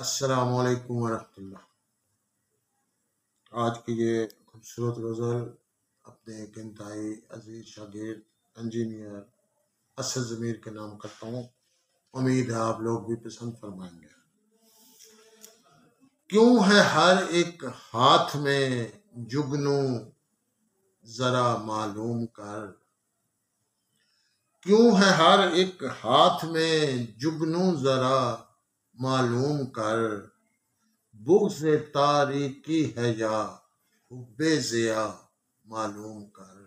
السلام علیکم ورحمۃ اللہ۔ آج کی یہ خوبصورت غزل اپنے ایک انتہائی عزیز شاگرد انجینئر اسد ضمیر کے نام کرتا ہوں۔ امید ہے آپ لوگ بھی پسند فرمائیں گے۔ کیوں ہے ہر ایک ہاتھ میں جگنو ذرا معلوم کر، کیوں ہے ہر ایک ہاتھ میں جگنو ذرا معلوم کر، بغض تاریکی ہے یا حب ضیا معلوم کر،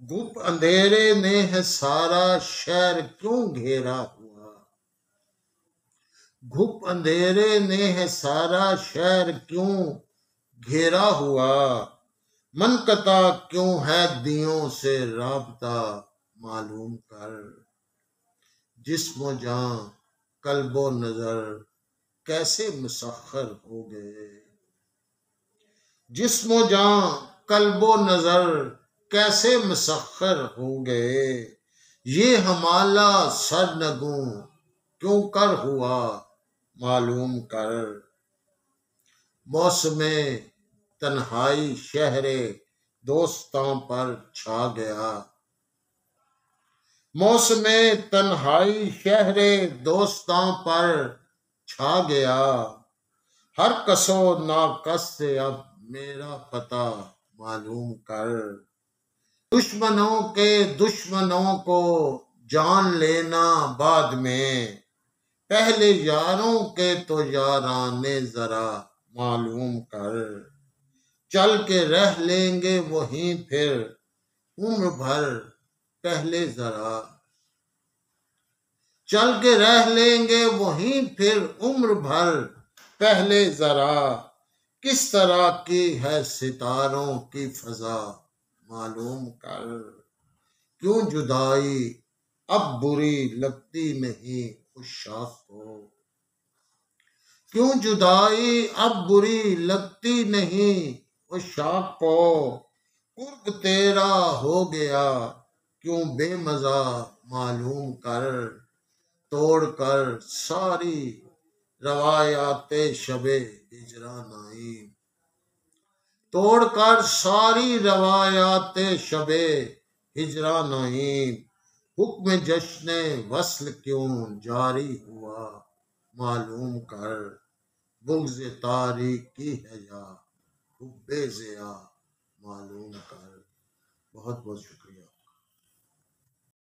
گھپ اندھیرے نے ہے سارا شہر کیوں گھیرا ہوا، گھپ اندھیرے نے ہے سارا شہر کیوں گھیرا ہوا، منقطع کیوں ہے دیوں سے رابطہ معلوم کر، جسم و جاں قلب و نظر کیسے مسخر ہو گئے، جسم و جاں قلب و نظر کیسے مسخر ہو گئے، یہ ہمالہ سرنگوں کیوں کر ہوا معلوم کر، موسم تنہائی شہر دوستاں پر چھا گیا، موسم تنہائی شہر دوستاں پر چھا گیا، ہر کس و ناکس سے اب میرا پتہ معلوم کر، دشمنوں کے دشمنوں کو جان لینا بعد میں، پہلے یاروں کے تو یارانے ذرا معلوم کر، چل کے رہ لیں گے وہیں پھر عمر بھر پہلے ذرا، چل کے رہ لیں گے وہیں پھر عمر بھر پہلے ذرا، کس طرح کی ہے ستاروں کی فضا معلوم کر، کیوں جدائی اب بری لگتی نہیں عشاق کو، کیوں جدائی اب بری لگتی نہیں عشاق کو، قرب تیرا ہو گیا کیوں بے مزہ معلوم کر، توڑ کر ساری روایات شب ہجران آئی، توڑ کر ساری روایات شب ہجران آئی، حکم جشن وصل کیوں جاری ہوا معلوم کر، بغض تاریکی ہے یا حب ضیا معلوم کر۔ بہت بہت شکریہ۔